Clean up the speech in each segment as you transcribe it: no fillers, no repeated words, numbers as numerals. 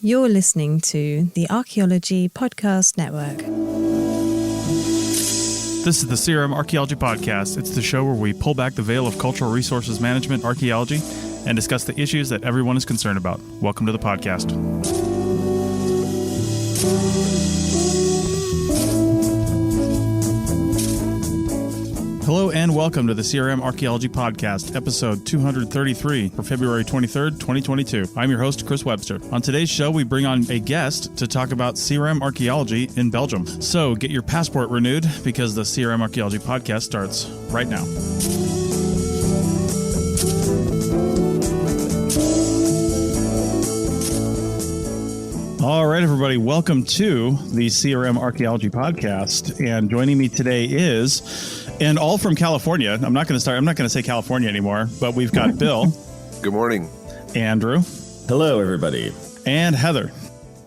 You're listening to the Archaeology Podcast Network. This is the CRM Archaeology Podcast. It's the show where we pull back the veil of cultural resources management archaeology and discuss the issues that everyone is concerned about. Welcome to the podcast. Hello and welcome to the CRM Archaeology Podcast, episode 233 for February 23rd, 2022. I'm your host, Chris Webster. On today's show, we bring on a guest to talk about CRM Archaeology in Belgium. So get your passport renewed because the CRM Archaeology Podcast starts right now. All right, everybody, welcome to the CRM Archaeology Podcast. And joining me today is... And all from California. I'm not going to say California anymore, but we've got Bill. Good morning. Andrew. Hello, everybody. And Heather.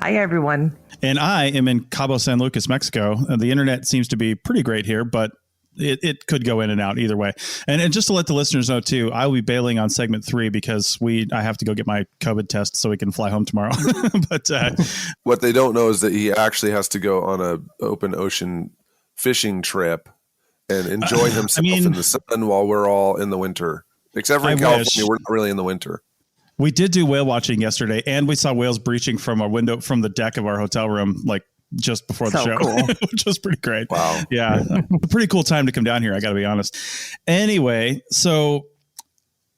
Hi, everyone. And I am in Cabo San Lucas, Mexico. The internet seems to be pretty great here, but it could go in and out either way. And just to let the listeners know, too, I will be bailing on segment 3 because I have to go get my COVID test so we can fly home tomorrow. But what they don't know is that he actually has to go on an open ocean fishing trip and enjoy himself in the sun while we're all in the winter. Except for in California, we're not really in the winter. We did do whale watching yesterday, and we saw whales breaching from a window from the deck of our hotel room, like just before the show, cool. Which was pretty great. Wow. Yeah. A pretty cool time to come down here, I got to be honest. Anyway, so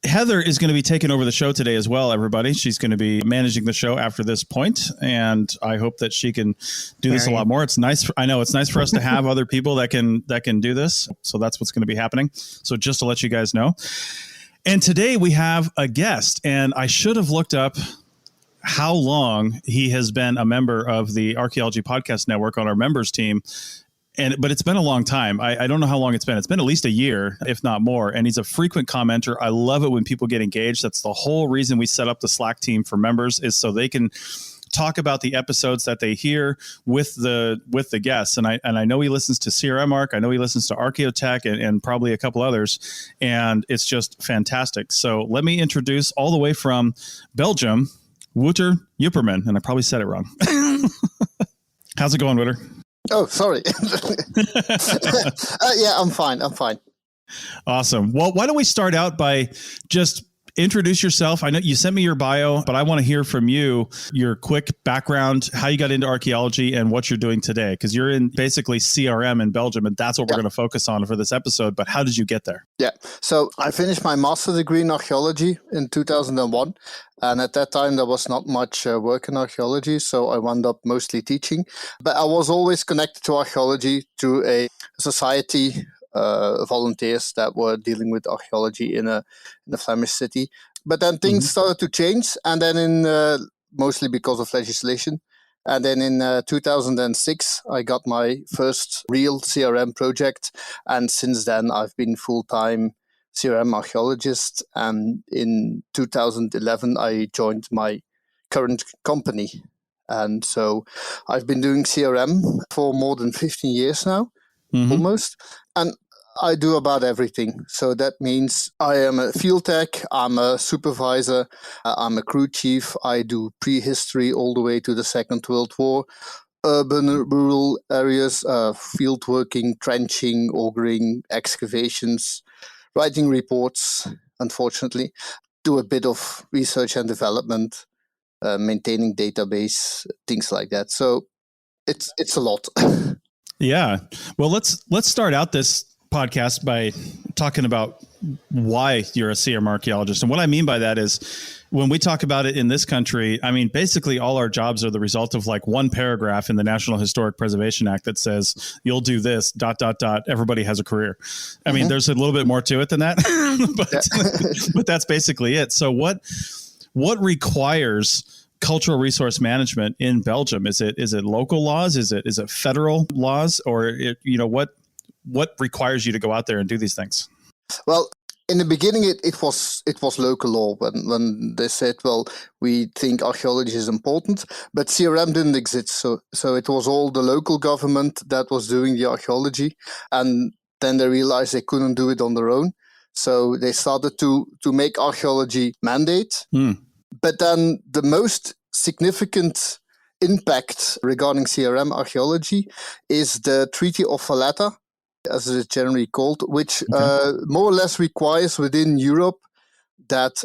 Heather is going to be taking over the show today as well, everybody. She's going to be managing the show after this point, and I hope that she can do this a lot more. It's nice. I know it's nice for us to have other people that can do this. So that's what's going to be happening. So just to let you guys know. And today we have a guest, and I should have looked up how long he has been a member of the Archaeology Podcast Network on our members team. But it's been a long time. I don't know how long it's been. It's been at least a year, if not more. And he's a frequent commenter. I love it when people get engaged. That's the whole reason we set up the Slack team for members, is so they can talk about the episodes that they hear with the guests. And I know he listens to CRM Arc. I know he listens to Archaeotech and probably a couple others. And it's just fantastic. So let me introduce, all the way from Belgium, Wouter Yperman. And I probably said it wrong. How's it going, Wouter? Oh, sorry. Yeah, I'm fine. Awesome. Well, why don't we start out by just introduce yourself. I know you sent me your bio, but I want to hear from you, your quick background, how you got into archaeology and what you're doing today, because you're in basically CRM in Belgium, and that's what we're going to focus on for this episode. But how did you get there? Yeah. So I finished my master's degree in archaeology in 2001. And at that time, there was not much work in archaeology, so I wound up mostly teaching. But I was always connected to archaeology through a society, volunteers that were dealing with archaeology in a Flemish city. But then things started to change, and then mostly because of legislation. And then in 2006, I got my first real CRM project. And since then, I've been full-time CRM archaeologist. And in 2011, I joined my current company. And so I've been doing CRM for more than 15 years now, almost. And I do about everything. So that means I am a field tech, I'm a supervisor, I'm a crew chief. I do prehistory all the way to the Second World War, urban, rural areas, field working, trenching, augering, excavations, writing reports, unfortunately, do a bit of research and development, maintaining database, things like that. So it's a lot. Yeah. Well, let's start out this podcast by talking about why you're a CRM archaeologist. And what I mean by that is, when we talk about it in this country, I mean, basically all our jobs are the result of like one paragraph in the National Historic Preservation Act that says you'll do this, ... everybody has a career. I mean, there's a little bit more to it than that, but that's basically it. So what requires cultural resource management in Belgium? Is it local laws? Is it federal laws? Or what requires you to go out there and do these things? Well, in the beginning, it was local law when they said, well, we think archaeology is important, but CRM didn't exist. So it was all the local government that was doing the archaeology, and then they realized they couldn't do it on their own. So they started to make archaeology mandate. But then the most significant impact regarding CRM archaeology is the Treaty of Valletta, as it is generally called, which more or less requires within Europe that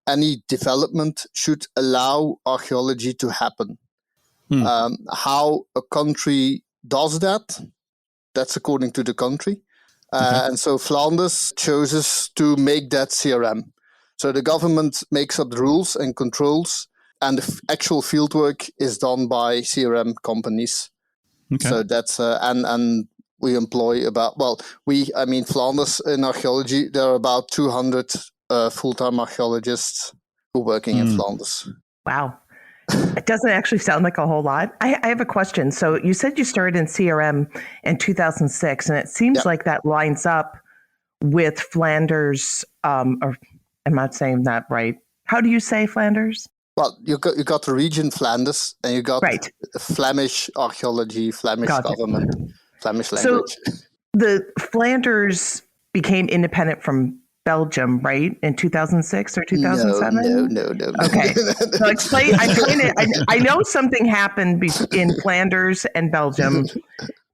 any development should allow archaeology to happen. How a country does that, that's according to the country. And so Flanders chooses to make that CRM. So the government makes up the rules and controls, and the actual fieldwork is done by CRM companies. So that's, and we employ Flanders in archaeology, there are about 200 full-time archaeologists who are working in Flanders. Wow. It doesn't actually sound like a whole lot. I have a question. So you said you started in CRM in 2006, and it seems like that lines up with Flanders, or I'm not saying that right. How do you say Flanders? Well, you got the region Flanders, and you got Flemish archaeology, Flemish government, Flemish language. So the Flanders became independent from Belgium, right? In 2006 or 2007? No. Okay. So explain. I know something happened in Flanders and Belgium,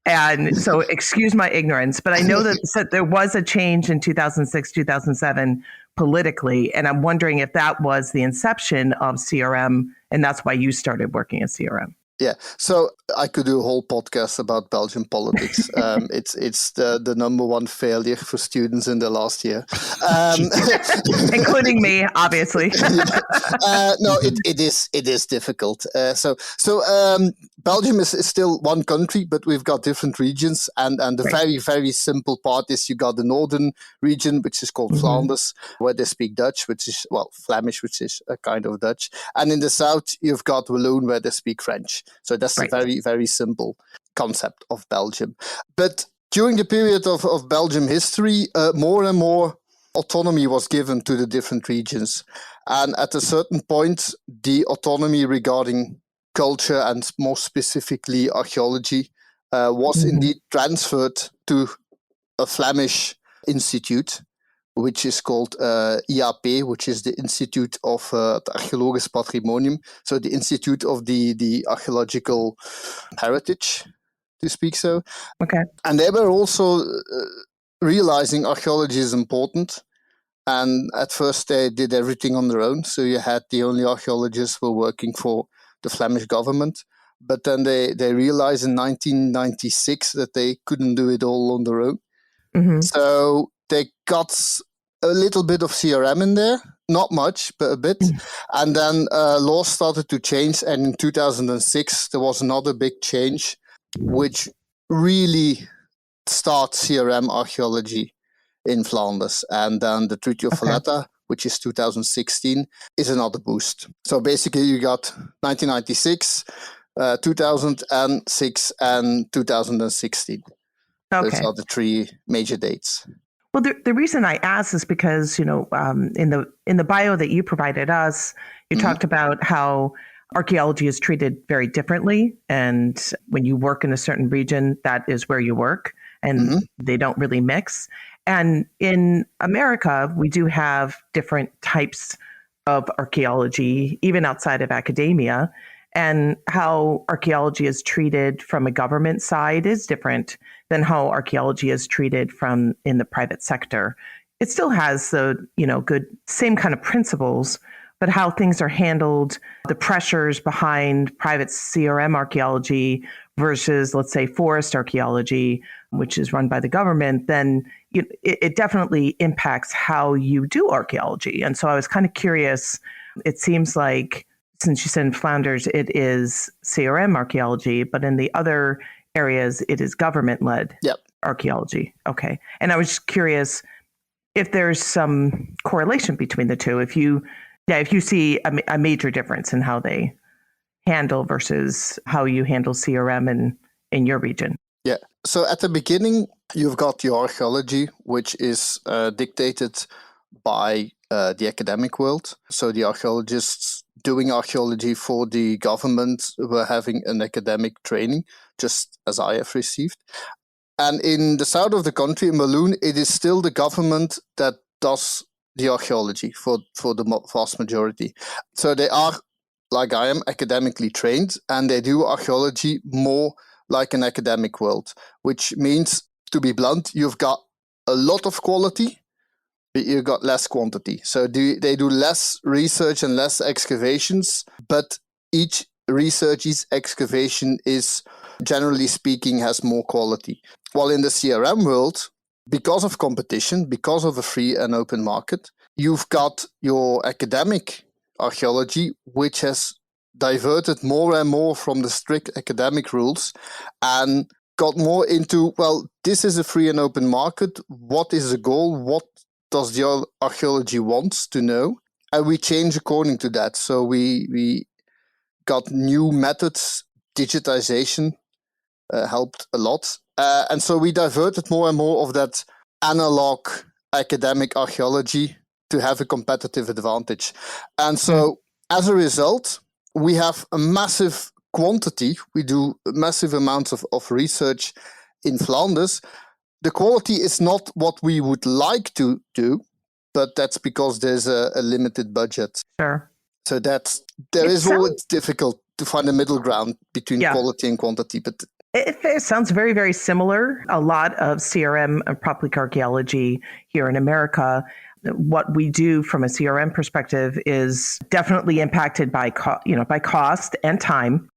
and so excuse my ignorance, but I know that there was a change in 2006, 2007 politically, and I'm wondering if that was the inception of CRM, and that's why you started working at CRM. Yeah, so I could do a whole podcast about Belgian politics. It's the number one failure for students in the last year, including me, obviously. No, it is difficult. So Belgium is still one country, but we've got different regions, and the very, very simple part is you got the northern region, which is called Flanders, where they speak Dutch, which is Flemish, which is a kind of Dutch, and in the south you've got Walloon, where they speak French. So that's a very, very simple concept of Belgium. But during the period of Belgium history, more and more autonomy was given to the different regions. And at a certain point, the autonomy regarding culture and more specifically archaeology was indeed transferred to a Flemish institute, which is called IAP, which is the Institute of het Archeologisch Patrimonium, so the Institute of the Archaeological Heritage, to speak so. Okay. And they were also realizing archaeology is important, and at first they did everything on their own, so you had the only archaeologists who were working for the Flemish government, but then they realized in 1996 that they couldn't do it all on their own. So they got a little bit of CRM in there, not much, but a bit. And then laws started to change. And in 2006, there was another big change, which really starts CRM archaeology in Flanders. And then the Treaty of Valletta, which is 2016, is another boost. So basically, you got 1996, 2006, and 2016. Okay. Those are the three major dates. Well, the reason I ask is because, in the bio that you provided us, you talked about how archaeology is treated very differently. And when you work in a certain region, that is where you work, and they don't really mix. And in America, we do have different types of archaeology, even outside of academia. And how archaeology is treated from a government side is different than how archaeology is treated from in the private sector. It still has the, good same kind of principles, but how things are handled, the pressures behind private CRM archaeology versus, let's say, forest archaeology, which is run by the government, then it definitely impacts how you do archaeology. And so I was kind of curious, it seems like, since you said in Flanders, it is CRM archaeology, but in the other areas, it is government-led archaeology. Okay. And I was just curious if there's some correlation between the two, if you see a major difference in how they handle versus how you handle CRM in your region. Yeah. So at the beginning, you've got the archaeology, which is dictated by the academic world. So the archaeologists doing archaeology for the government were having an academic training, just as I have received. And in the south of the country, in Walloon, it is still the government that does the archaeology for the vast majority. So they are like I am, academically trained, and they do archaeology more like an academic world, which means, to be blunt, you've got a lot of quality, but you've got less quantity. So they do less research and less excavations, but each excavation is, generally speaking, has more quality. While in the CRM world, because of competition, because of a free and open market, you've got your academic archaeology, which has diverted more and more from the strict academic rules and got more into, well, this is a free and open market. What is the goal? What does the archaeology want to know? And we change according to that. So we got new methods. Digitization helped a lot. And so we diverted more and more of that analog academic archaeology to have a competitive advantage. And so as a result, we have a massive quantity. We do massive amounts of research in Flanders. The quality is not what we would like to do, but that's because there's a limited budget. Sure. So it's always difficult to find a middle ground between quality and quantity. But it sounds very, very similar. A lot of CRM and public archaeology here in America, what we do from a CRM perspective is definitely impacted by cost and time,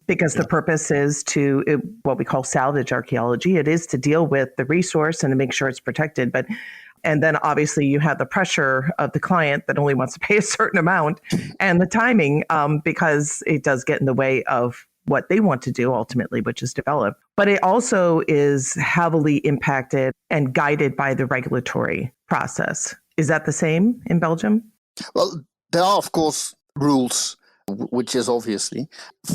because the purpose is what we call salvage archaeology. It is to deal with the resource and to make sure it's protected. And then obviously you have the pressure of the client that only wants to pay a certain amount, and the timing, because it does get in the way of what they want to do ultimately, which is develop. But it also is heavily impacted and guided by the regulatory process. Is that the same in Belgium? Well, there are, of course, rules, which is obviously.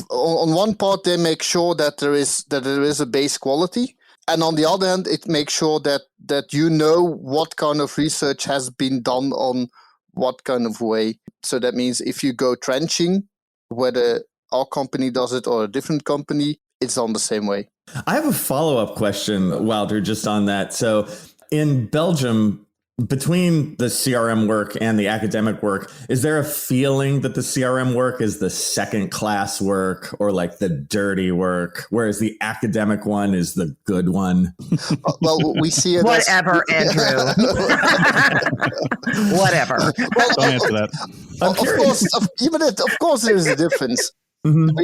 On one part, they make sure that there is a base quality. And on the other hand, it makes sure that you know what kind of research has been done on what kind of way. So that means if you go trenching, whether our company does it or a different company, it's done the same way. I have a follow-up question, Wouter, just on that. So in Belgium, between the CRM work and the academic work, is there a feeling that the CRM work is the second-class work or like the dirty work, whereas the academic one is the good one? Well, we see it Whatever, Andrew. Whatever. Well, Don't answer that. Of course, there's a difference. Mm-hmm.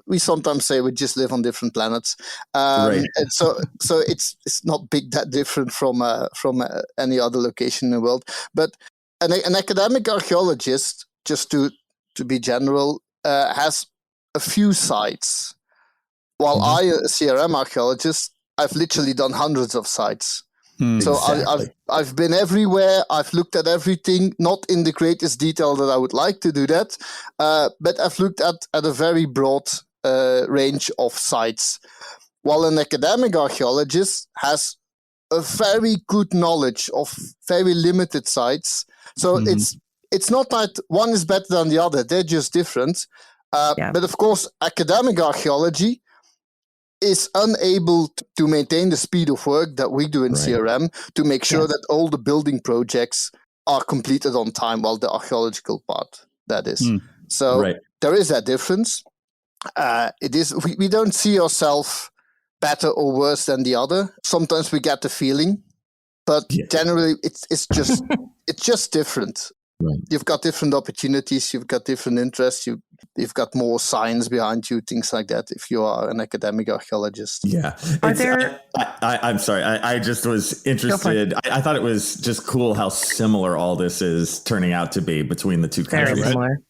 We sometimes say we just live on different planets, right. And so it's not that different from any other location in the world. But an academic archaeologist, just to be general, has a few sites, while I, a CRM archaeologist, I've literally done hundreds of sites. So Exactly. I've been everywhere. I've looked at everything, not in the greatest detail that I would like to do that, but I've looked at a very broad range of sites. While an academic archaeologist has a very good knowledge of very limited sites. So it's not that one is better than the other. They're just different. But of course, academic archaeology is unable to maintain the speed of work that we do in CRM to make sure that all the building projects are completed on time, while the archaeological part, that is. So there is that difference. We don't see ourselves better or worse than the other. Sometimes we get the feeling, but generally it's just different. Right. You've got different opportunities, you've got different interests, you've got more science behind you, things like that, if you are an academic archaeologist. Yeah. I'm sorry. I just was interested. I thought it was just cool how similar all this is turning out to be between the two countries. Very similar.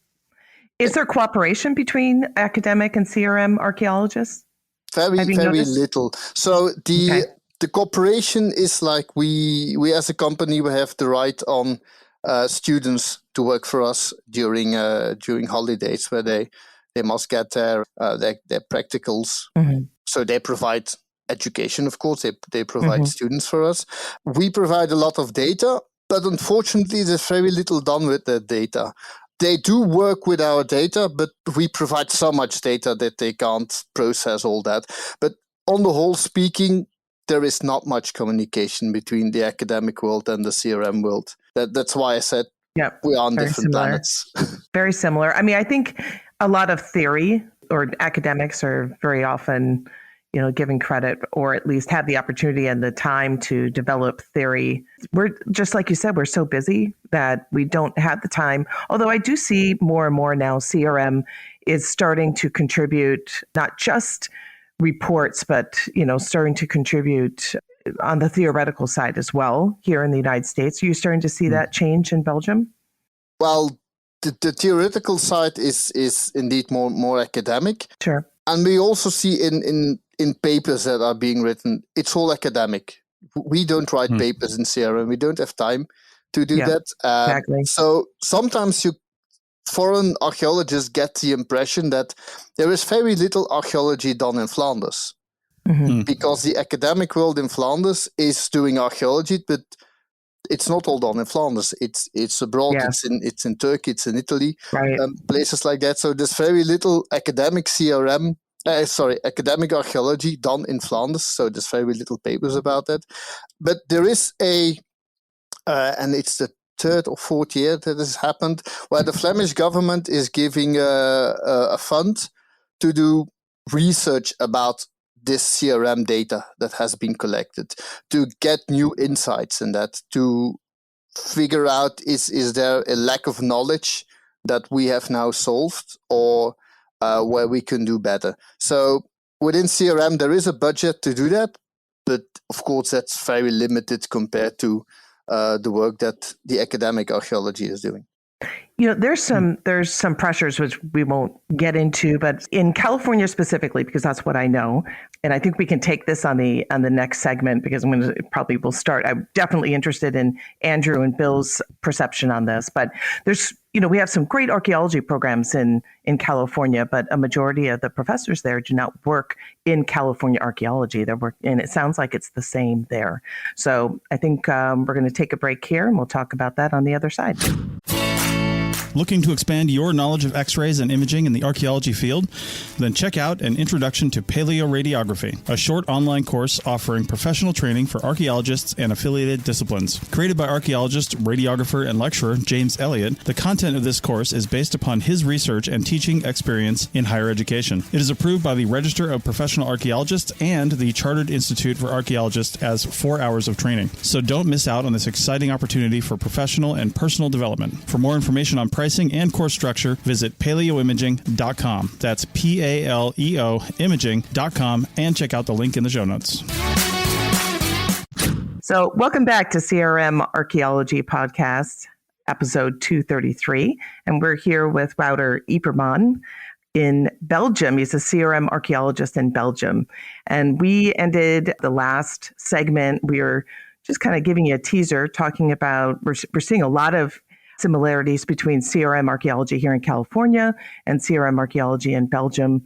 Is there cooperation between academic and CRM archaeologists? Very little. So the cooperation is like we as a company, we have the right on students to work for us during holidays, where they must get their practicals. So they provide education, of course. They provide students for us. We provide a lot of data, but unfortunately, there's very little done with that data. They do work with our data, but we provide so much data that they can't process all that. But on the whole speaking, there is not much communication between the academic world and the CRM world. That's why I said we are on different planets. very similar. I mean, I think a lot of theory or academics are very often, given credit or at least have the opportunity and the time to develop theory. We're just like you said, we're so busy that we don't have the time. Although I do see more and more now CRM is starting to contribute not just reports, but, starting to contribute on the theoretical side as well here in the United States. Are you starting to see that change in Belgium? Well, the theoretical side is indeed more academic. Sure. And we also see in papers that are being written, it's all academic. We don't write papers in CRM. We don't have time to do that. Exactly. So sometimes foreign archaeologists get the impression that there is very little archaeology done in Flanders. Because the academic world in Flanders is doing archaeology, but it's not all done in Flanders. It's abroad. Yeah. It's in Turkey. It's in Italy. Right. Places like that. So there's very little academic academic archaeology done in Flanders. So there's very little papers about that. But there is and it's the third or fourth year that has happened, where the Flemish government is giving a fund to do research about this CRM data that has been collected, to get new insights in that, to figure out is there a lack of knowledge that we have now solved, or where we can do better. So within CRM, there is a budget to do that, but of course that's very limited compared to the work that the academic archaeology is doing. There's some pressures which we won't get into, but in California specifically, because that's what I know, and I think we can take this on the next segment, because we'll start. I'm definitely interested in Andrew and Bill's perception on this, but there's we have some great archaeology programs in California, but a majority of the professors there do not work in California archaeology. They work, and it sounds like it's the same there. So I think we're going to take a break here, and we'll talk about that on the other side. Looking to expand your knowledge of X-rays and imaging in the archaeology field? Then check out An Introduction to Paleoradiography, a short online course offering professional training for archaeologists and affiliated disciplines. Created by archaeologist, radiographer, and lecturer James Elliott, the content of this course is based upon his research and teaching experience in higher education. It is approved by the Register of Professional Archaeologists and the Chartered Institute for Archaeologists as 4 hours of training. So don't miss out on this exciting opportunity for professional and personal development. For more information on pricing and course structure, visit paleoimaging.com. That's PALEO imaging.com, and check out the link in the show notes. So welcome back to CRM Archaeology Podcast, episode 233. And we're here with Wouter Yperman in Belgium. He's a CRM archaeologist in Belgium. And we ended the last segment. We were just kind of giving you a teaser, talking about, we're seeing a lot of similarities between CRM archaeology here in California and CRM archaeology in Belgium.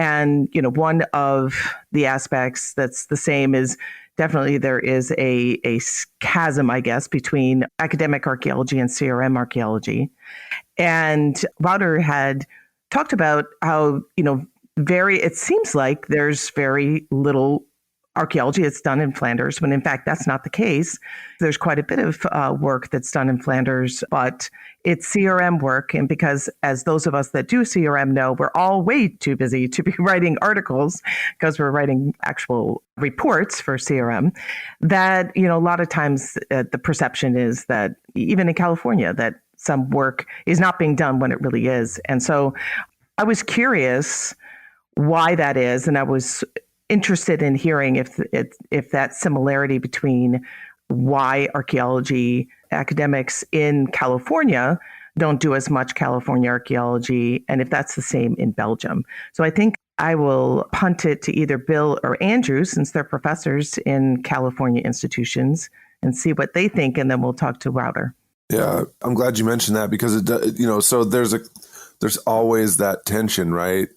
And, one of the aspects that's the same is definitely there is a chasm, I guess, between academic archaeology and CRM archaeology. And Wouter had talked about how, it seems like there's very little archaeology that's done in Flanders, when in fact that's not the case. There's quite a bit of work that's done in Flanders, but it's CRM work. And because, as those of us that do CRM know, we're all way too busy to be writing articles, because we're writing actual reports for CRM, that, a lot of times the perception is that even in California, that some work is not being done when it really is. And so I was curious why that is, and I was interested in hearing if that similarity between why archaeology academics in California don't do as much California archaeology, and if that's the same in Belgium. So I think I will punt it to either Bill or Andrew, since they're professors in California institutions, and see what they think, and then we'll talk to Wouter. Yeah, I'm glad you mentioned that, because so there's always that tension, right,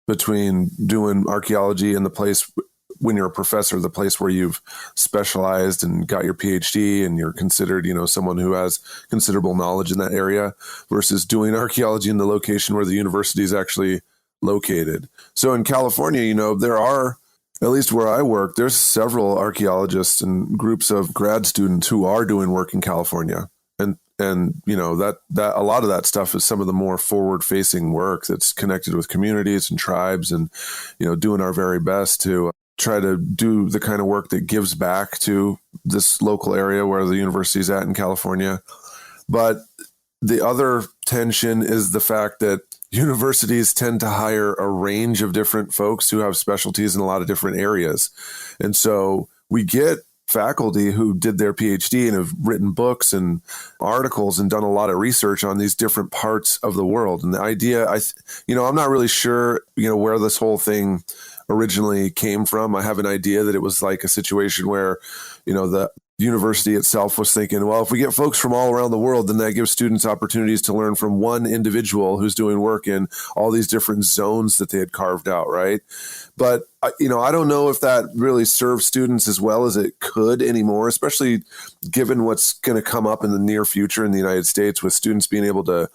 between doing archaeology and the place when you're a professor, the place where you've specialized and got your PhD and you're considered, someone who has considerable knowledge in that area, versus doing archaeology in the location where the university is actually located. So in California, there are, at least where I work, there's several archaeologists and groups of grad students who are doing work in California. And And, that a lot of that stuff is some of the more forward facing work that's connected with communities and tribes and, doing our very best to try to do the kind of work that gives back to this local area where the university is at in California. But the other tension is the fact that universities tend to hire a range of different folks who have specialties in a lot of different areas. And so we get faculty who did their PhD and have written books and articles and done a lot of research on these different parts of the world. And the idea, I'm not really sure, where this whole thing originally came from. I have an idea that it was like a situation where, the university itself was thinking, well, if we get folks from all around the world, then that gives students opportunities to learn from one individual who's doing work in all these different zones that they had carved out, right? But, I don't know if that really serves students as well as it could anymore, especially given what's going to come up in the near future in the United States with students being able to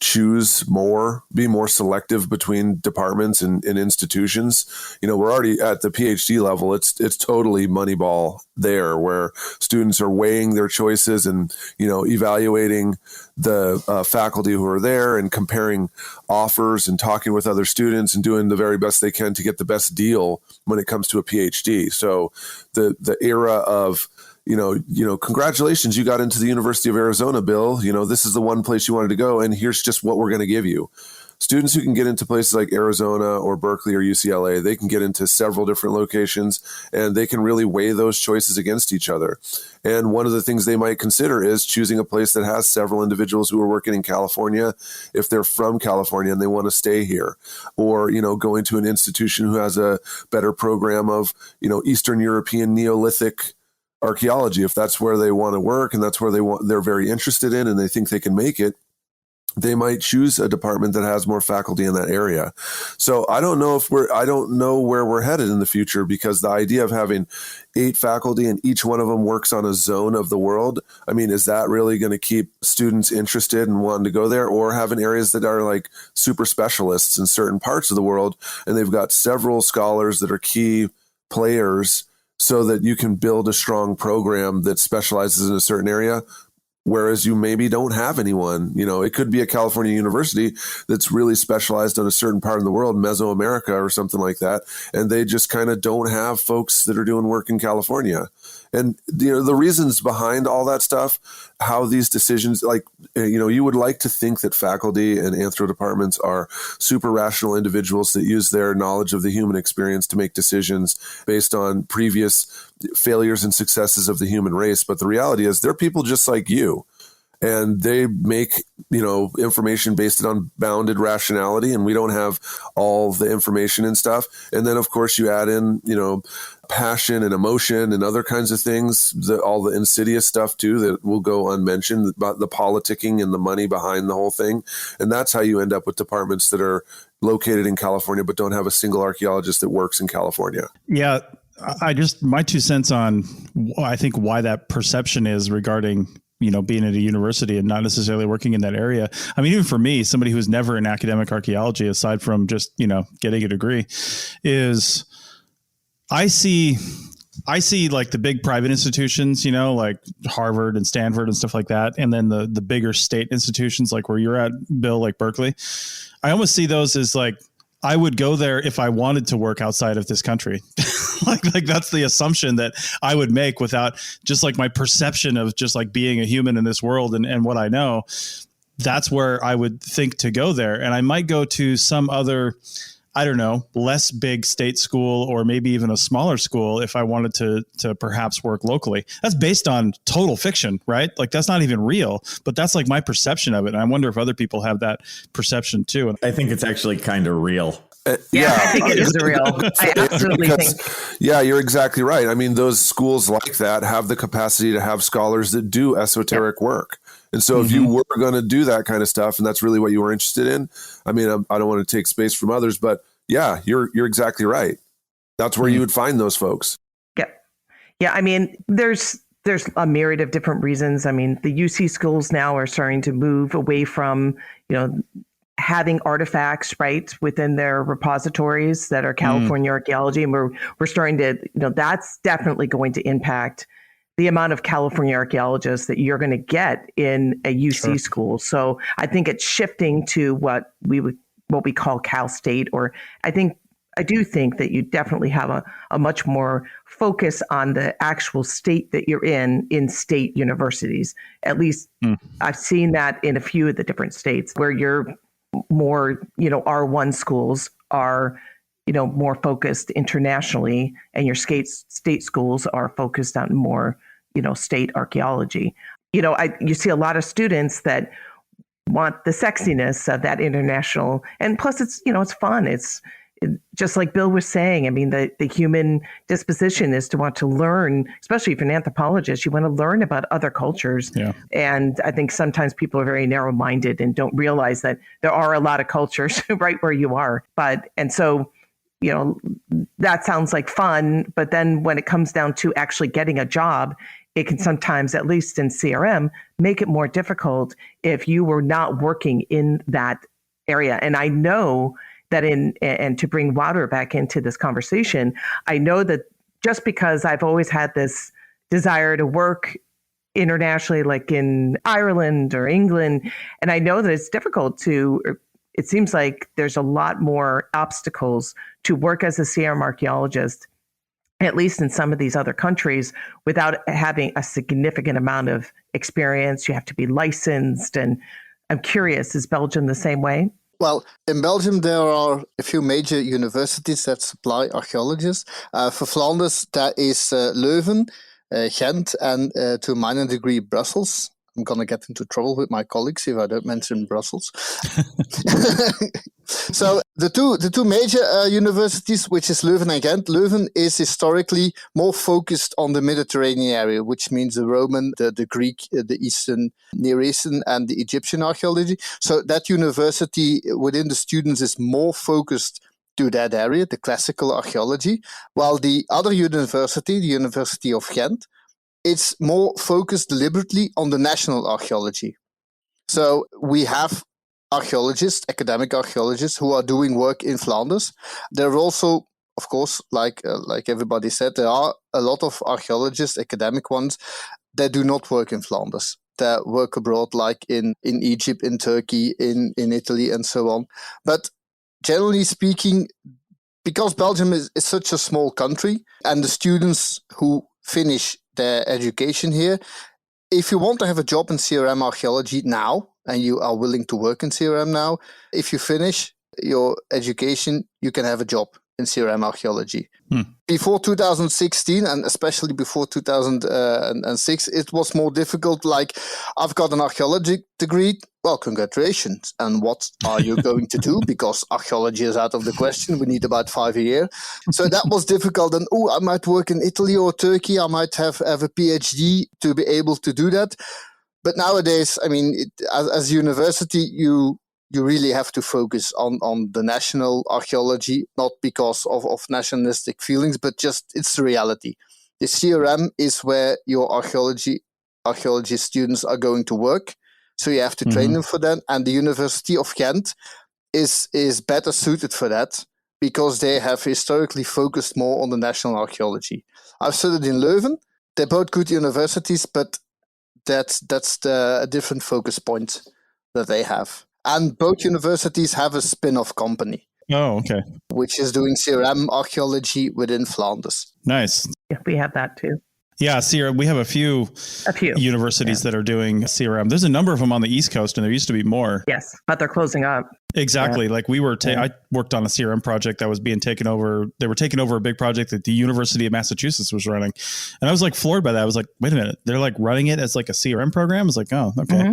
choose more, be more selective between departments and institutions. We're already at the PhD level. It's totally Moneyball there, where students are weighing their choices and, evaluating the faculty who are there and comparing offers and talking with other students and doing the very best they can to get the best deal when it comes to a PhD. So the era of, congratulations, you got into the University of Arizona, Bill. This is the one place you wanted to go, and here's just what we're going to give you. Students who can get into places like Arizona or Berkeley or UCLA, they can get into several different locations, and they can really weigh those choices against each other. And one of the things they might consider is choosing a place that has several individuals who are working in California, if they're from California and they want to stay here, or, going to an institution who has a better program of, Eastern European Neolithic archaeology. If that's where they want to work and that's where they're very interested in and they think they can make it, they might choose a department that has more faculty in that area. So I don't know where we're headed in the future, because the idea of having 8 faculty and each one of them works on a zone of the world, is that really going to keep students interested and wanting to go there, or having areas that are like super specialists in certain parts of the world and they've got several scholars that are key players so that you can build a strong program that specializes in a certain area, whereas you maybe don't have anyone. It could be a California university that's really specialized on a certain part of the world, Mesoamerica or something like that, and they just kind of don't have folks that are doing work in California. And the reasons behind all that stuff, how these decisions, you would like to think that faculty and anthro departments are super rational individuals that use their knowledge of the human experience to make decisions based on previous failures and successes of the human race. But the reality is they're people just like you. And they make, information based on bounded rationality, and we don't have all the information and stuff. And then, of course, you add in, passion and emotion and other kinds of things, all the insidious stuff, too, that will go unmentioned, about the politicking and the money behind the whole thing. And that's how you end up with departments that are located in California but don't have a single archaeologist that works in California. Yeah. My 2 cents on, I think, why that perception is regarding being at a university and not necessarily working in that area. Even for me, somebody who's never in academic archaeology, aside from just, getting a degree, is I see like the big private institutions, like Harvard and Stanford and stuff like that. And then the bigger state institutions, like where you're at, Bill, like Berkeley. I almost see those as like, I would go there if I wanted to work outside of this country. like that's the assumption that I would make without just like my perception of just like being a human in this world and what I know. That's where I would think to go there. And I might go to some other, I don't know, less big state school or maybe even a smaller school if I wanted to perhaps work locally. That's based on total fiction, right? Like that's not even real, but that's like my perception of it. And I wonder if other people have that perception too. I think it's actually kind of real. Yeah, I think it is real. I absolutely think. Yeah, you're exactly right. Those schools like that have the capacity to have scholars that do esoteric work. And so if you were going to do that kind of stuff, and that's really what you were interested in, I don't want to take space from others, but yeah, you're exactly right. That's where you would find those folks. Yeah. Yeah. There's a myriad of different reasons. The UC schools now are starting to move away from, having artifacts right within their repositories that are California archaeology. And we're starting to, that's definitely going to impact the amount of California archaeologists that you're going to get in a UC school. So I think it's shifting to what we call Cal State, or I do think that you definitely have a much more focus on the actual state that you're in state universities. At least I've seen that in a few of the different states where you're more, R1 schools are, more focused internationally, and your state schools are focused on more, state archaeology. You see a lot of students that want the sexiness of that international, and plus it's, it's fun. It's just like Bill was saying. I mean, the human disposition is to want to learn, especially if you're an anthropologist, you want to learn about other cultures. Yeah. And I think sometimes people are very narrow-minded and don't realize that there are a lot of cultures right where you are. And so, that sounds like fun, but then when it comes down to actually getting a job, it can sometimes, at least in CRM, make it more difficult if you were not working in that area. And I know that and to bring Wouter back into this conversation, I know that just because I've always had this desire to work internationally, like in Ireland or England, and I know that it's difficult it seems like there's a lot more obstacles to work as a CRM archaeologist, at least in some of these other countries, without having a significant amount of experience. You have to be licensed. And I'm curious, is Belgium the same way? Well, in Belgium, there are a few major universities that supply archaeologists. For Flanders, that is Leuven, Ghent, and to a minor degree, Brussels. I'm going to get into trouble with my colleagues if I don't mention Brussels. So the two major universities, which is Leuven and Ghent. Leuven is historically more focused on the Mediterranean area, which means the Roman, the Greek, the Eastern, Near Eastern, and the Egyptian archaeology. So that university within the students is more focused to that area, the classical archaeology, while the other university, the University of Ghent, it's more focused deliberately on the national archaeology. So we have archaeologists, academic archaeologists, who are doing work in Flanders. There are also, of course, like everybody said, there are a lot of archaeologists, academic ones, that do not work in Flanders, that work abroad, like in Egypt, in Turkey, in Italy, and so on. But generally speaking, because Belgium is such a small country, and the students who finish their education here, if you want to have a job in CRM archaeology now, and you are willing to work in CRM now, if you finish your education, you can have a job in CRM archaeology. Before 2016, and especially before 2006, it was more difficult. Like, I've got an archaeology degree. Well, congratulations. And what are you going to do? Because archaeology is out of the question. We need about 5 a year. So that was difficult. And, I might work in Italy or Turkey. I might have a PhD to be able to do that. But nowadays, I mean, as a university, you really have to focus on the national archaeology, not because of nationalistic feelings, but just it's the reality. The CRM is where your archaeology students are going to work. So you have to train them for that. And the University of Ghent is better suited for that because they have historically focused more on the national archaeology. I've studied in Leuven. They're both good universities, but that's a different focus point that they have. And both universities have a spin-off company. Oh, okay. Which is doing CRM archaeology within Flanders. Nice. Yeah, we have that too. Yeah, CRM. We have a few universities that are doing CRM. There's a number of them on the East Coast, and there used to be more. Yes, but they're closing up. Exactly. Yeah. Like I worked on a CRM project that was being taken over. They were taking over a big project that the University of Massachusetts was running. And I was like floored by that. I was like, wait a minute. They're like running it as like a CRM program. I was like, oh, okay.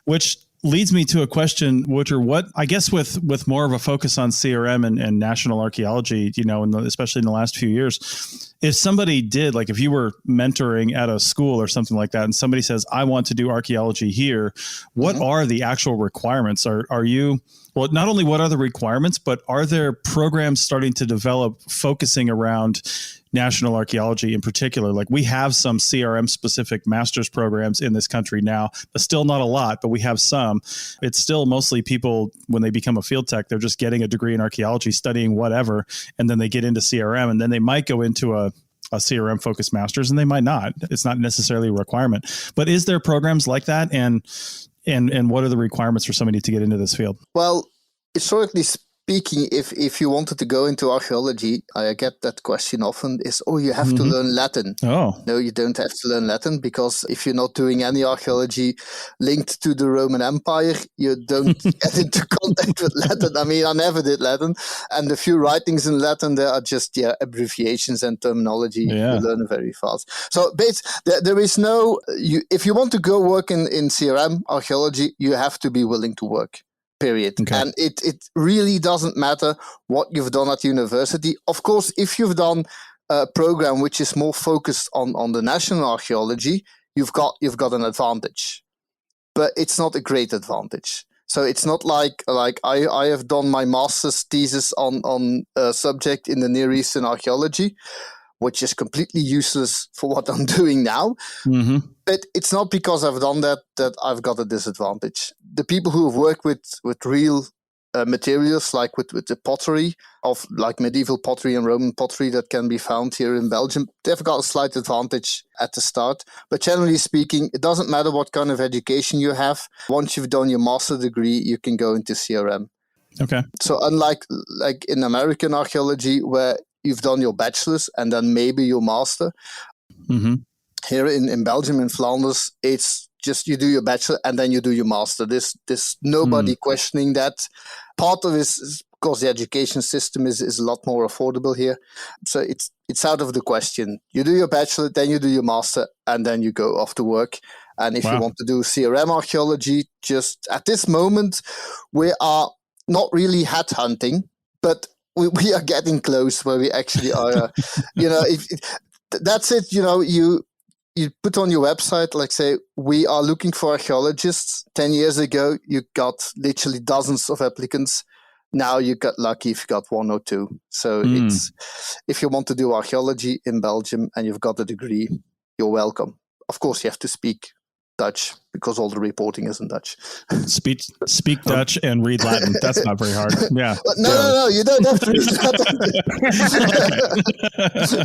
Which leads me to a question, Wouter, what, I guess with more of a focus on CRM and national archaeology, especially in the last few years, if somebody did, like if you were mentoring at a school or something like that, and somebody says, I want to do archaeology here, what are the actual requirements? Are you, well, not only what are the requirements, but are there programs starting to develop focusing around national archaeology in particular? Like we have some CRM specific master's programs in this country now, but still not a lot, but we have some. It's still mostly people, when they become a field tech, they're just getting a degree in archaeology, studying whatever, and then they get into CRM, and then they might go into a a CRM focused master's, and they might not. It's not necessarily a requirement. But is there programs like that? And what are the requirements for somebody to get into this field? Well, historically speaking, if you wanted to go into archaeology, I get that question often, is, you have to learn Latin. Oh. No, you don't have to learn Latin, because if you're not doing any archaeology linked to the Roman Empire, you don't get into contact with Latin. I mean, I never did Latin. And the few writings in Latin, there are just abbreviations and terminology. You learn very fast. So there is no, if you want to go work in CRM archaeology, you have to be willing to work. Period. Okay. And it really doesn't matter what you've done at university. Of course, if you've done a program which is more focused on the national archaeology, you've got an advantage. But it's not a great advantage. So it's not like I have done my master's thesis on a subject in the Near Eastern archaeology, which is completely useless for what I'm doing now. Mm-hmm. But it's not because I've done that I've got a disadvantage. The people who have worked with real materials, like with the pottery of like medieval pottery and Roman pottery that can be found here in Belgium, they've got a slight advantage at the start. But generally speaking, it doesn't matter what kind of education you have. Once you've done your master degree, you can go into CRM. Okay. So unlike like in American archaeology, where you've done your bachelor's and then maybe your master. Mm-hmm. Here in Belgium, in Flanders, it's just you do your bachelor and then you do your master. There's nobody questioning that. Part of it is because the education system is a lot more affordable here. So it's out of the question. You do your bachelor, then you do your master, and then you go off to work. And if you want to do CRM archaeology, just at this moment, we are not really headhunting, but we are getting close where we actually are. That's it. You put on your website, like say, we are looking for archaeologists. 10 years ago, you got literally dozens of applicants. Now you got lucky if you got one or two. So it's, if you want to do archaeology in Belgium and you've got a degree, you're welcome. Of course, you have to speak Dutch because all the reporting is in Dutch. Speak Dutch and read Latin. That's not very hard. Yeah. No, you don't have to read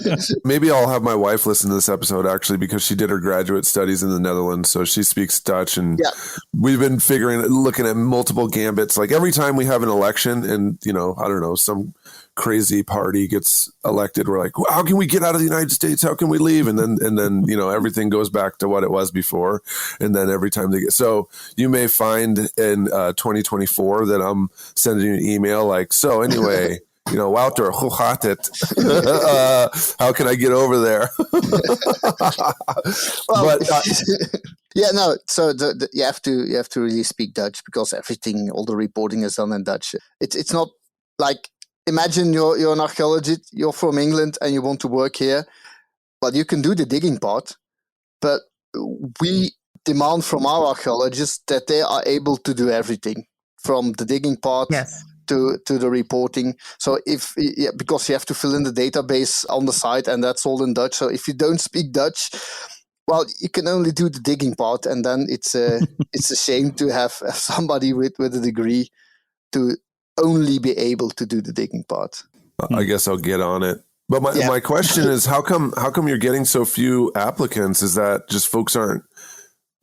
Latin. Maybe I'll have my wife listen to this episode actually, because she did her graduate studies in the Netherlands, so she speaks Dutch, and we've been looking at multiple gambits. Like every time we have an election, and I don't know, some crazy party gets elected, we're like, how can we get out of the United States? How can we leave? And then everything goes back to what it was before. And then every time so you may find in 2024 that I'm sending you an email like, so anyway, Wouter, hoe gaat het? How can I get over there? So you have to really speak Dutch, because all the reporting is done in Dutch. It's not like, imagine you're an archaeologist, you're from England and you want to work here. Well, you can do the digging part, but we demand from our archaeologists that they are able to do everything from the digging part to the reporting. So because you have to fill in the database on the site, and that's all in Dutch. So if you don't speak Dutch, well, you can only do the digging part, and then it's a shame to have somebody with a degree to only be able to do the digging part. I guess I'll get on it. But my question is, how come you're getting so few applicants? Is that just folks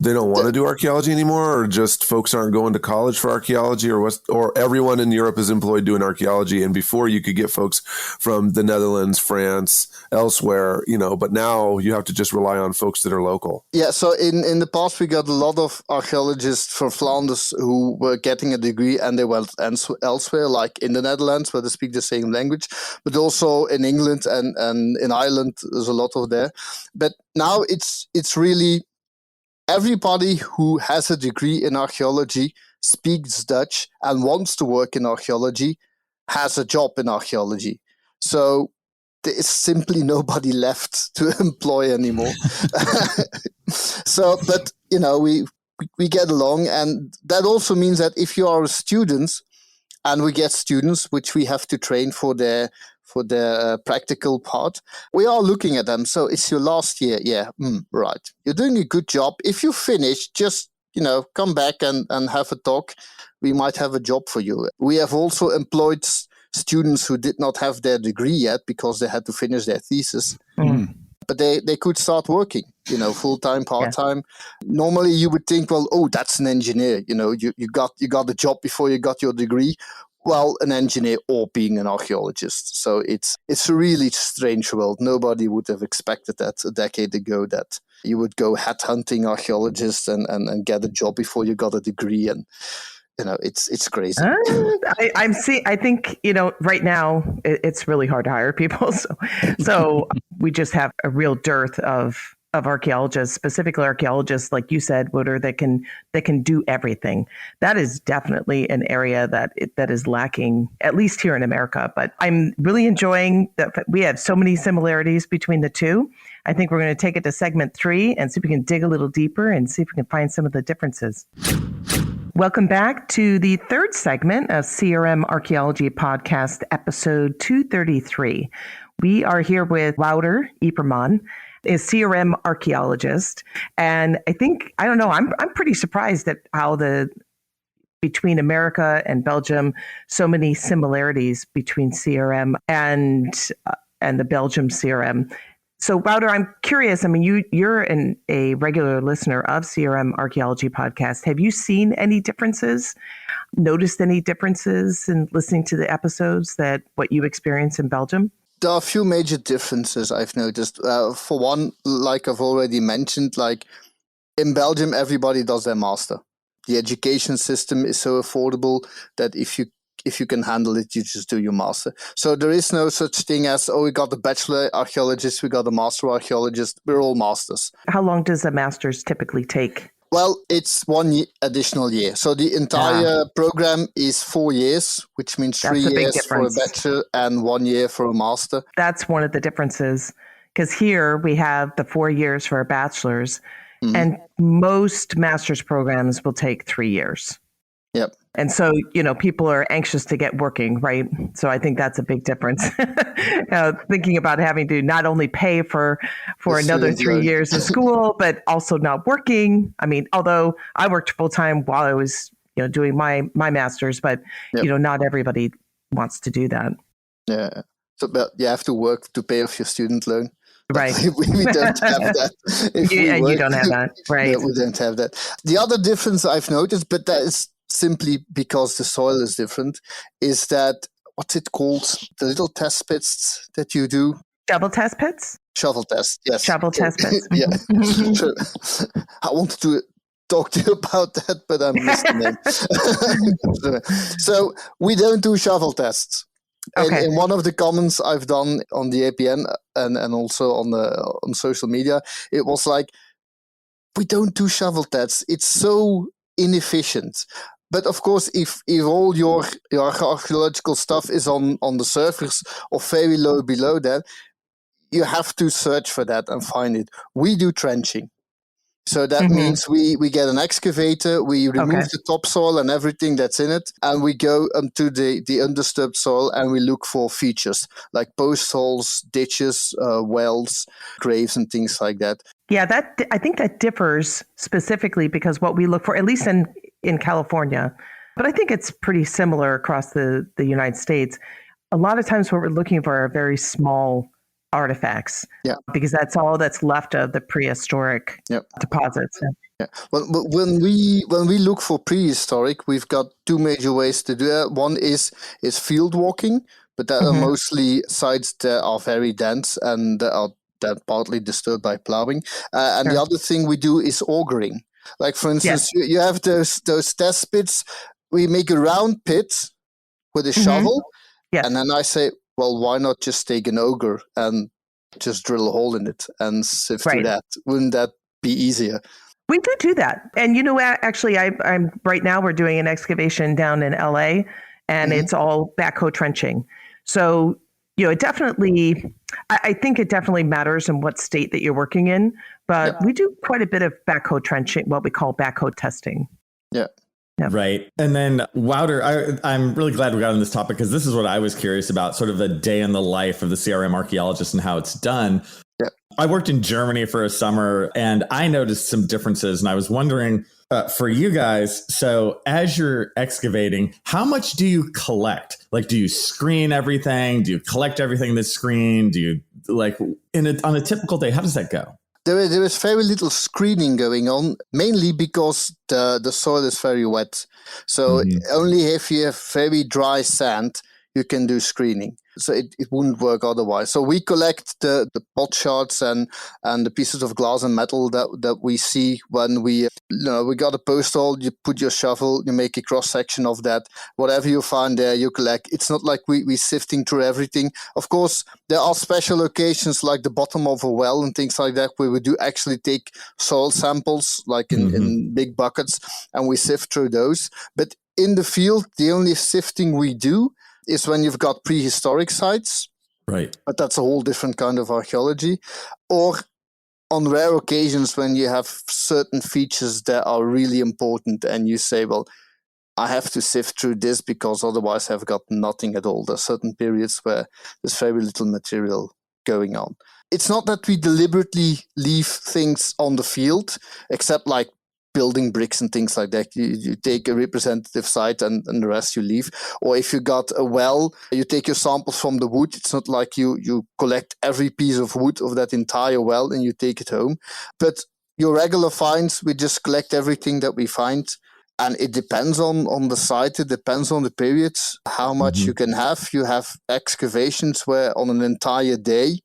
they don't want to do archaeology anymore, or just folks aren't going to college for archaeology, or everyone in Europe is employed doing archaeology, and before you could get folks from the Netherlands, France, elsewhere, but now you have to just rely on folks that are local. Yeah, so in the past we got a lot of archaeologists from Flanders who were getting a degree and they went elsewhere, like in the Netherlands where they speak the same language, but also in England and in Ireland, there's a lot of there. But now it's really everybody who has a degree in archaeology, speaks Dutch, and wants to work in archaeology has a job in archaeology. So there is simply nobody left to employ anymore. But we get along, and that also means that if you are a student, and we get students which we have to train for their practical part, we are looking at them. So it's your last year. Yeah, right. You're doing a good job. If you finish, just, come back and have a talk. We might have a job for you. We have also employed students who did not have their degree yet because they had to finish their thesis. but they could start working, full-time, part-time. Normally you would think, well, oh, that's an engineer. You got the job before you got your degree. Well, an engineer or being an archaeologist. So it's a really strange world. Nobody would have expected that a decade ago, that you would go headhunting archaeologists and get a job before you got a degree. And, it's crazy. I think, right now it's really hard to hire people. So we just have a real dearth of archaeologists, specifically archaeologists, like you said, Wouter, that can do everything. That is definitely an area that is lacking, at least here in America. But I'm really enjoying that we have so many similarities between the two. I think we're going to take it to segment 3 and see if we can dig a little deeper and see if we can find some of the differences. Welcome back to the third segment of CRM Archaeology Podcast, episode 233. We are here with Wouter Yperman, a CRM archaeologist. And I'm pretty surprised at how between America and Belgium, so many similarities between CRM and the Belgium CRM. So, Wouter, I'm curious. I mean, you're a regular listener of CRM Archaeology Podcast. Have you seen any differences, noticed any differences in listening to the episodes that what you experience in Belgium? There are a few major differences I've noticed. For one, like I've already mentioned, like in Belgium, everybody does their master. The education system is so affordable that if you can handle it, you just do your master. So there is no such thing as, we got the bachelor archaeologist, we got the master archaeologist. We're all masters. How long does a master's typically take? Well, it's 1 additional year. So the entire program is 4 years, which means 3 years for a bachelor and 1 year for a master. That's one of the differences, because here we have the 4 years for a bachelor's, and most master's programs will take 3 years. Yep. And so, people are anxious to get working, right? So I think that's a big difference. Thinking about having to not only pay for another 3 years of school, but also not working. I mean, although I worked full time while I was, doing my master's, but not everybody wants to do that. Yeah. So, but you have to work to pay off your student loan. Right. We don't have that. You don't have that. Right. No, we don't have that. The other difference I've noticed, but that is simply because the soil is different, is that, what's it called? The little test pits that you do. Shovel test pits? Shovel test, yes. Shovel test pits. Yeah. Sure. I wanted to talk to you about that, but I missed the name. So we don't do shovel tests. Okay. In one of the comments I've done on the APN and also on social media, it was like, we don't do shovel tests. It's so inefficient. But of course, if all your archaeological stuff is on the surface or very low below that, you have to search for that and find it. We do trenching. So that means we get an excavator, we remove the topsoil and everything that's in it, and we go into the undisturbed soil and we look for features like post holes, ditches, wells, graves, and things like that. Yeah, I think that differs specifically because what we look for, at least in California, but I think it's pretty similar across the United States. A lot of times what we're looking for are very small artifacts, because that's all that's left of the prehistoric deposits. Yeah. Well, when we look for prehistoric, we've got two major ways to do that. One is field walking, but that are mostly sites that are very dense and that are partly disturbed by plowing. And the other thing we do is augering. Like, for instance, you have those test pits. We make a round pit with a shovel, and then I say, well, why not just take an auger and just drill a hole in it and sift through that? Wouldn't that be easier? We do that. And actually, I'm right now we're doing an excavation down in LA, and it's all backhoe trenching. So, it definitely, I think it definitely matters in what state that you're working in, but we do quite a bit of backhoe trenching, what we call backhoe testing. Yeah. Yep. Right. And then, Wouter, I'm really glad we got on this topic because this is what I was curious about, sort of the day in the life of the CRM archaeologist and how it's done. Yep. I worked in Germany for a summer and I noticed some differences, and I was wondering for you guys, so as you're excavating, how much do you collect? Like, do you screen everything? Do you collect everything that's screened? Do you on a typical day, how does that go? There is very little screening going on, mainly because the soil is very wet. So only if you have very dry sand, you can do screening. So it wouldn't work otherwise. So we collect the pot shards and the pieces of glass and metal that we see when we got a post hole, you put your shovel, you make a cross section of that. Whatever you find there, you collect. It's not like we're sifting through everything. Of course, there are special locations like the bottom of a well and things like that where we do actually take soil samples like in big buckets and we sift through those. But in the field, the only sifting we do is when you've got prehistoric sites. Right. But that's a whole different kind of archaeology. Or on rare occasions when you have certain features that are really important and you say, well, I have to sift through this because otherwise I've got nothing at all. There's certain periods where there's very little material going on. It's not that we deliberately leave things on the field, except like building bricks and things like that. You take a representative site and the rest you leave. Or if you got a well, you take your samples from the wood. It's not like you collect every piece of wood of that entire well and you take it home. But your regular finds, we just collect everything that we find. And it depends on the site. It depends on the periods, how much you can have. You have excavations where on an entire day,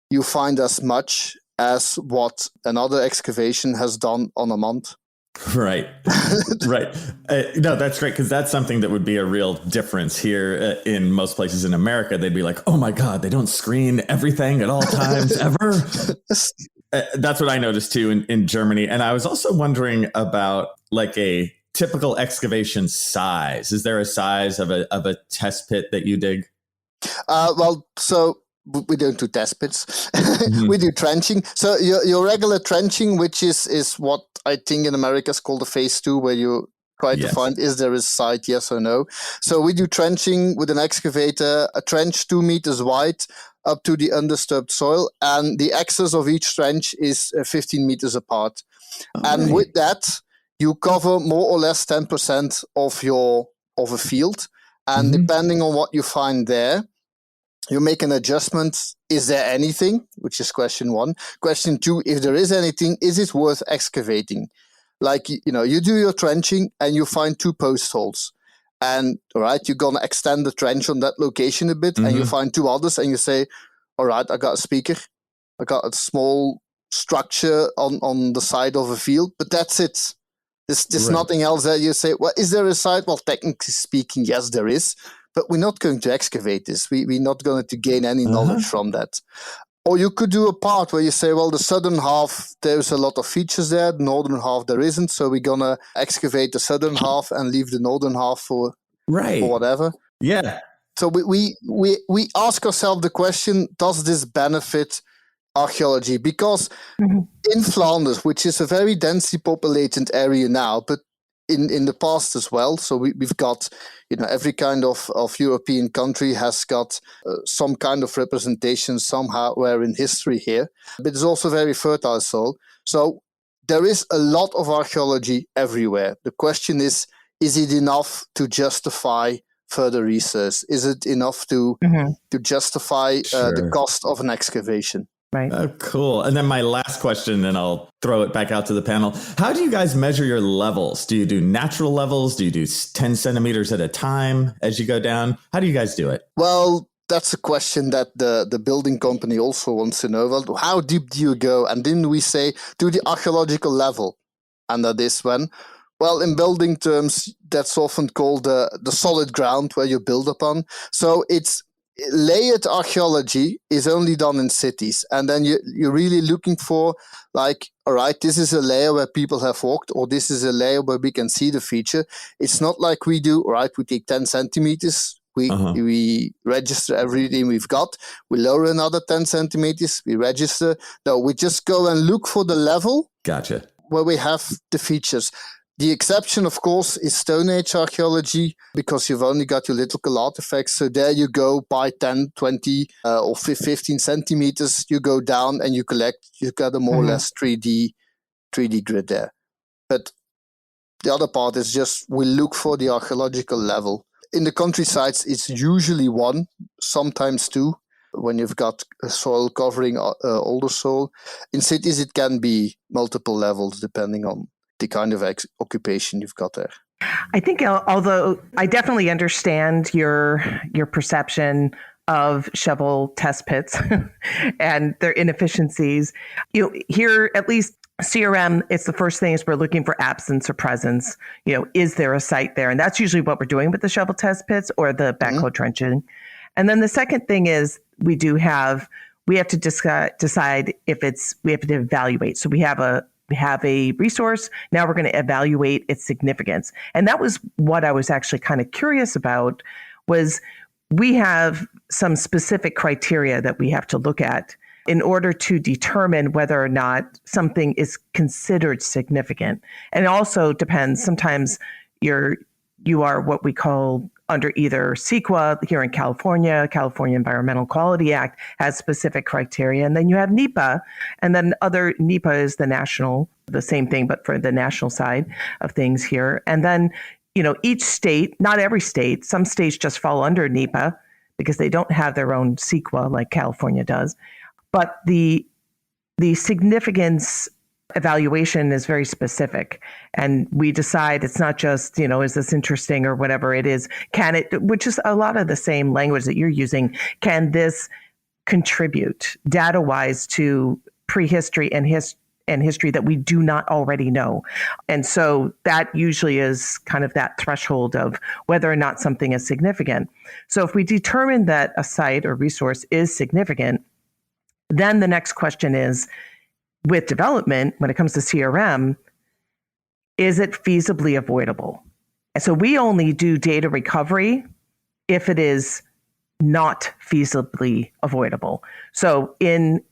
you find as much as what another excavation has done on a month. Right. Right. No, that's great, because that's something that would be a real difference here in most places in America. They'd be like, oh my God, they don't screen everything at all times ever. That's what I noticed too in Germany. And I was also wondering about like a typical excavation size. Is there a size of a test pit that you dig? So we don't do test pits. We do trenching. So your regular trenching, which is what I think in America is called a phase 2, where you try to find, is there a site, yes or no? So we do trenching with an excavator, a trench 2 meters wide up to the undisturbed soil. And the axis of each trench is 15 meters apart. With that, you cover more or less 10% of a field. And depending on what you find there, you make an adjustment. Is there anything? Which is question 1. Question 2, if there is anything, is it worth excavating? Like, you do your trenching and you find 2 post holes. And, all right, you're going to extend the trench on that location a bit and you find 2 others and you say, all right, I got a speaker. I got a small structure on the side of a field, but that's it. There's nothing else that you say, well, is there a site? Well, technically speaking, yes, there is. But we're not going to excavate this. We're not going to gain any knowledge from that. Or you could do a part where you say, well, the southern half, there's a lot of features there. The northern half, there isn't. So we're going to excavate the southern half and leave the northern half for whatever. Yeah. So we ask ourselves the question, does this benefit archaeology? Because in Flanders, which is a very densely populated area now, but in the past as well. So we've got, every kind of European country has got some kind of representation somehow where in history here. But it's also very fertile soil. So there is a lot of archaeology everywhere. The question is it enough to justify further research? Is it enough to justify the cost of an excavation? Right. Oh, cool. And then my last question, and I'll throw it back out to the panel. How do you guys measure your levels? Do you do natural levels? Do you do 10 centimeters at a time as you go down? How do you guys do it? Well, that's a question that the building company also wants to know. Well, how deep do you go? And then we say, do the archaeological level. And that is when? Well, in building terms, that's often called the solid ground where you build upon. So it's layered archaeology is only done in cities, and then you're really looking for, like, all right, this is a layer where people have walked, or this is a layer where we can see the feature. It's not like we do, all right, we take 10 centimeters, we register everything we've got, we lower another 10 centimeters, we register. No, we just go and look for the level Gotcha. where we have the features. The exception, of course, is Stone Age archaeology, because you've only got your lithical artifacts. So there you go by 10, 20 or 15 centimeters, you go down and you collect, you got a more or less 3D grid there. But the other part is just we look for the archaeological level. In the countrysides, it's usually 1, sometimes 2, when you've got a soil covering older soil. In cities, it can be multiple levels depending on the kind of occupation you've got there. I think, although I definitely understand your perception of shovel test pits and their inefficiencies, here at least CRM, it's the first thing is we're looking for absence or presence. Is there a site there? And that's usually what we're doing with the shovel test pits or the backhoe trenching. And then the second thing is we have to decide if we have to evaluate. So we have a resource. Now we're going to evaluate its significance. And that was what I was actually kind of curious about, was we have some specific criteria that we have to look at in order to determine whether or not something is considered significant. And it also depends. Sometimes you are what we call under either CEQA here in California Environmental Quality Act has specific criteria. And then you have NEPA, and then NEPA is the same thing, but for the national side of things here. And then, each state, not every state, some states just fall under NEPA because they don't have their own CEQA like California does. But the significance evaluation is very specific, and we decide it's not just, is this interesting or whatever it is, which is a lot of the same language that you're using, can this contribute data-wise to prehistory and history that we do not already know? And so that usually is kind of that threshold of whether or not something is significant. So if we determine that a site or resource is significant, then the next question is, with development, when it comes to CRM, is it feasibly avoidable? And so we only do data recovery if it is not feasibly avoidable. So in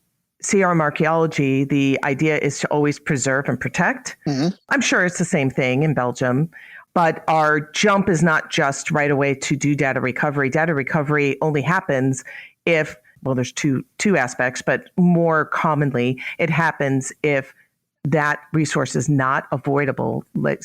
CRM Archaeology, the idea is to always preserve and protect. Mm-hmm. I'm sure it's the same thing in Belgium, but our jump is not just right away to do data recovery. Data recovery only happens if, well, there's two aspects, but more commonly, it happens if that resource is not avoidable, like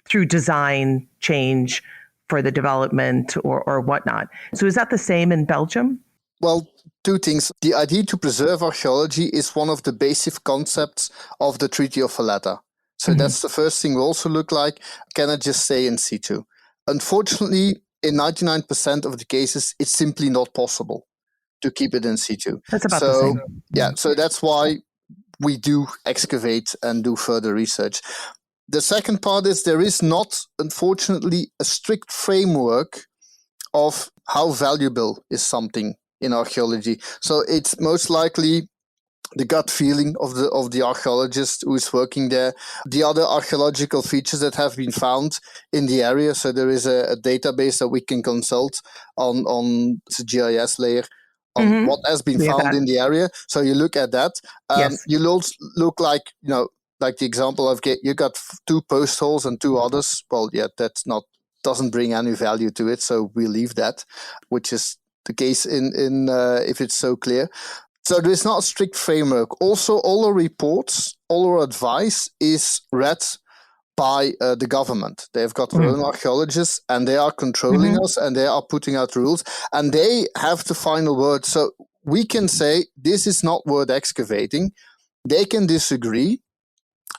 through design change for the development or whatnot. So is that the same in Belgium? Well, two things. The idea to preserve archaeology is one of the basic concepts of the Treaty of Valletta. So that's the first thing we also look like. Can I just say in situ? Unfortunately, in 99% of the cases, it's simply not possible to keep it in situ. That's about the same. Yeah, so that's why we do excavate and do further research. The second part is there is not, unfortunately, a strict framework of how valuable is something in archaeology. So it's most likely the gut feeling of the archaeologist who is working there, the other archaeological features that have been found in the area. So there is a database that we can consult on the GIS layer on what has been found in the area. So you look at that. Yes. You look like, like the example I've get, you got 2 post holes and 2 others. Well, yeah, doesn't bring any value to it. So we leave that, which is the case in if it's so clear. So there is not a strict framework. Also, all our reports, all our advice is read by the government. They've got their own archaeologists, and they are controlling us, and they are putting out rules, and they have the final word. So we can say this is not worth excavating. They can disagree,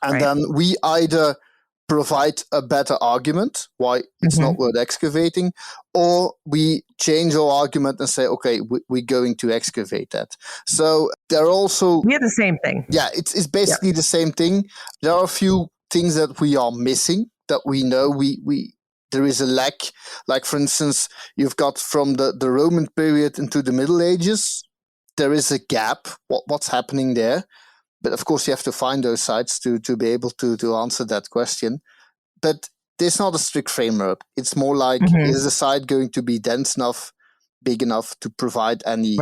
and then we either provide a better argument why it's not worth excavating, or we change our argument and say, okay, we're going to excavate that. So there are also... We have the same thing. Yeah, it's basically the same thing. There are a few things that we are missing, that we know there is a lack. Like, for instance, you've got from the Roman period into the Middle Ages, there is a gap. What's happening there? But of course, you have to find those sites to be able to answer that question. But there's not a strict framework. It's more like, is the site going to be dense enough, big enough to provide any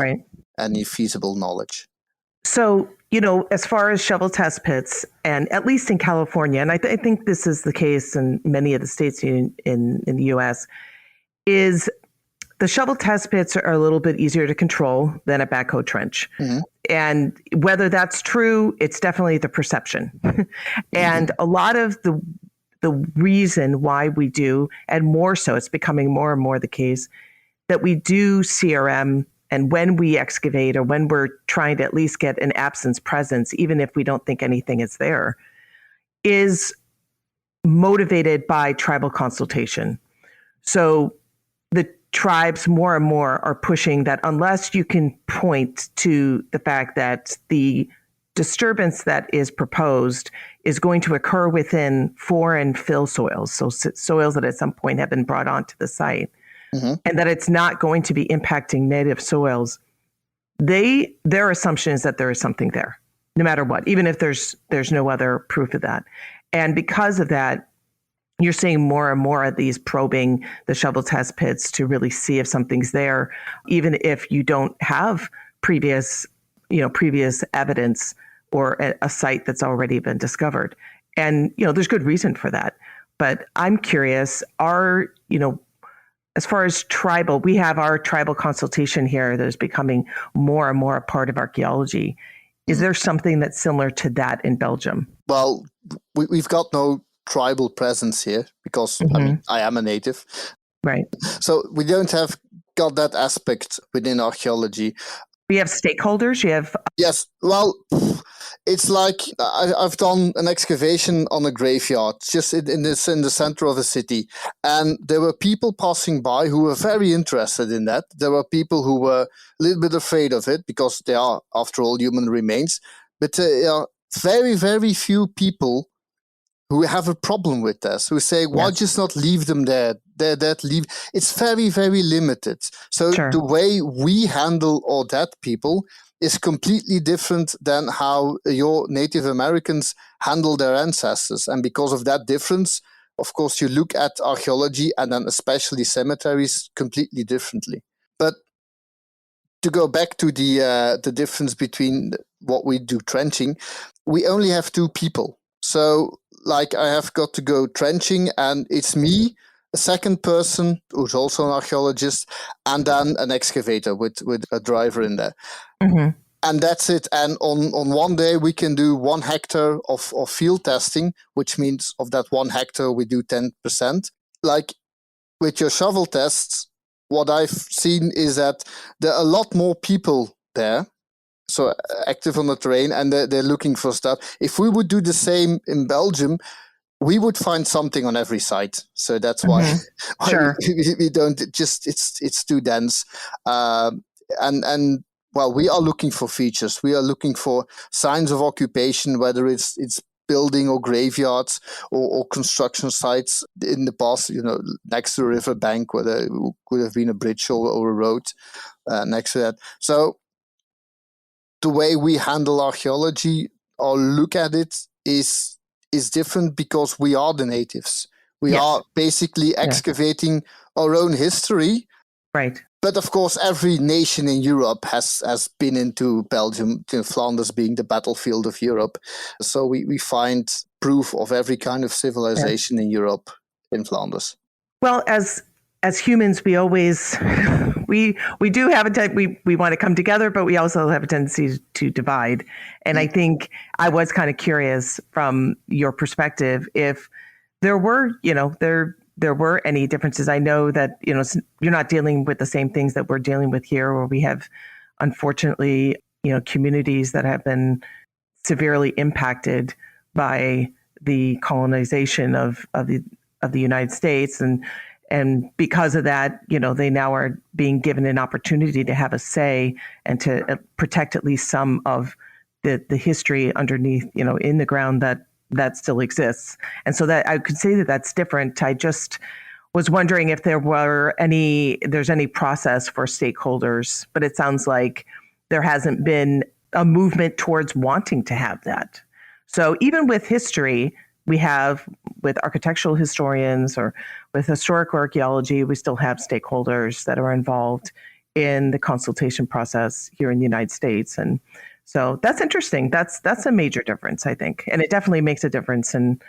feasible knowledge? So as far as shovel test pits, and at least in California, and I think this is the case in many of the states in the US, is the shovel test pits are a little bit easier to control than a backhoe trench. Mm-hmm. And whether that's true, it's definitely the perception. And a lot of the reason why we do, and more so, it's becoming more and more the case, that we do CRM, and when we excavate or when we're trying to at least get an absence presence, even if we don't think anything is there, is motivated by tribal consultation. So the tribes more and more are pushing that unless you can point to the fact that the disturbance that is proposed is going to occur within foreign fill soils, so soils that at some point have been brought onto the site, mm-hmm. and that it's not going to be impacting native soils, their assumption is that there is something there, no matter what, even if there's no other proof of that. And because of that, you're seeing more and more of these probing the shovel test pits to really see if something's there, even if you don't have previous evidence or a site that's already been discovered. And, there's good reason for that. But I'm curious, as far as tribal, we have our tribal consultation here that is becoming more and more a part of archaeology. Is there something that's similar to that in Belgium? Well, we've got no tribal presence here because mm-hmm. I am a native. Right. So we don't have got that aspect within archaeology. We have stakeholders. You have yes. Well, it's like I've done an excavation on a graveyard just in the center of a city, and there were people passing by who were very interested in that. There were people who were a little bit afraid of it because they are, after all, human remains. But there are very, very few people who have a problem with this, who say, why just not leave them there? Leave. It's very, very limited. So sure. The way we handle all that people is completely different than how your Native Americans handle their ancestors. And because of that difference, of course, you look at archaeology and then especially cemeteries completely differently. But to go back to the difference between what we do trenching, we only have two people. So like I have got to go trenching and it's me, a second person who's also an archaeologist, and then an excavator with a driver in there. Mm-hmm. And that's it. And on one day we can do 1 hectare of field testing, which means of that 1 hectare we do 10%. Like with your shovel tests, what I've seen is that there are a lot more people there, so active on the terrain, and they're looking for stuff. If we would do the same in Belgium, we would find something on every site. So that's why, mm-hmm. Sure. we don't just it's too dense. And well, we are looking for features. We are looking for signs of occupation, whether it's building or graveyards or construction sites in the past, next to a river bank where there could have been a bridge or a road next to that. So the way we handle archaeology or look at it is different because we are the natives. We are basically excavating our own history. Right. But of course, every nation in Europe has been into Belgium, Flanders being the battlefield of Europe. So we find proof of every kind of civilization in Europe in Flanders. Well, as humans, we always we do have we want to come together, but we also have a tendency to divide. And I think I was kind of curious from your perspective if there were, there were any differences. I know that, you're not dealing with the same things that we're dealing with here, where we have, unfortunately, communities that have been severely impacted by the colonization of the United States. And because of that, they now are being given an opportunity to have a say and to protect at least some of the history underneath, in the ground that still exists. And so that I could say that that's different. I just was wondering if there's any process for stakeholders, but it sounds like there hasn't been a movement towards wanting to have that. So even with history, we have with architectural historians or with historical archaeology, we still have stakeholders that are involved in the consultation process here in the United States. And So that's interesting. That's a major difference, I think. And it definitely makes a difference in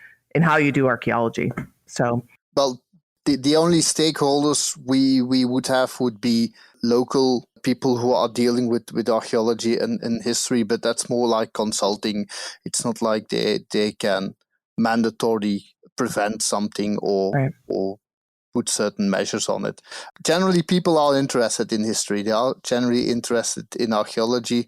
how you do archaeology. So, well, the only stakeholders we would have would be local people who are dealing with archaeology and history, but that's more like consulting. It's not like they can mandatorily prevent something or put certain measures on it. Generally, people are interested in history. They are generally interested in archaeology.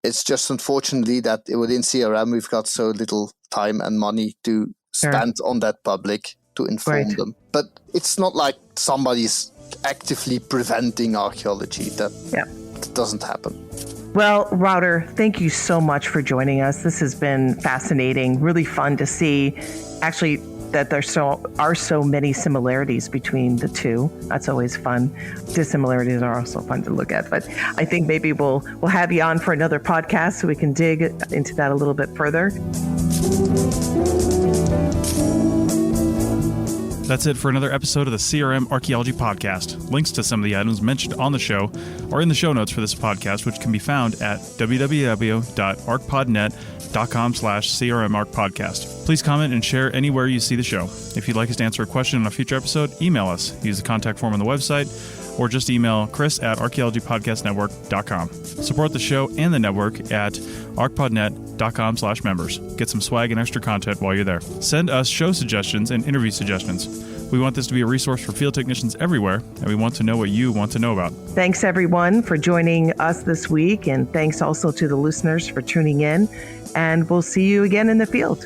It's just unfortunately that within CRM, we've got so little time and money to spend on that public to inform them. But it's not like somebody's actively preventing archaeology. That doesn't happen. Well, Wouter, thank you so much for joining us. This has been fascinating, really fun to see actually that there are so many similarities between the two. That's always fun. Dissimilarities are also fun to look at, but I think maybe we'll have you on for another podcast so we can dig into that a little bit further. That's it for another episode of the CRM Archaeology Podcast. Links to some of the items mentioned on the show are in the show notes for this podcast, which can be found at www.archpodnet.com/CRM Archpodcast. Please comment and share anywhere you see the show. If you'd like us to answer a question on a future episode, email us. Use the contact form on the website, or just email chris@archaeologypodcastnetwork.com. Support the show and the network at archpodnet.com/members. Get some swag and extra content while you're there. Send us show suggestions and interview suggestions. We want this to be a resource for field technicians everywhere, and we want to know what you want to know about. Thanks, everyone, for joining us this week, and thanks also to the listeners for tuning in, and we'll see you again in the field.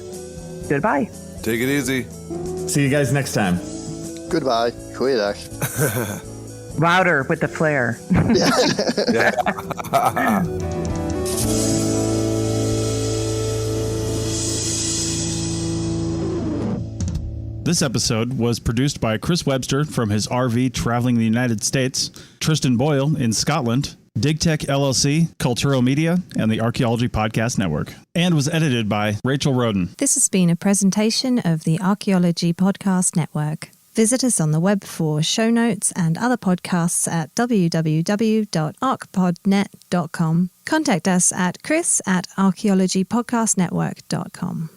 Goodbye. Take it easy. See you guys next time. Goodbye. Goeiedag. Wouter with the flair. This episode was produced by Chris Webster from his RV traveling the United States, Tristan Boyle in Scotland, DigTech LLC, Culturo Media, and the Archaeology Podcast Network, and was edited by Rachel Roden. This has been a presentation of the Archaeology Podcast Network. Visit us on the web for show notes and other podcasts at www.archpodnet.com. Contact us at chris@archaeologypodcastnetwork.com.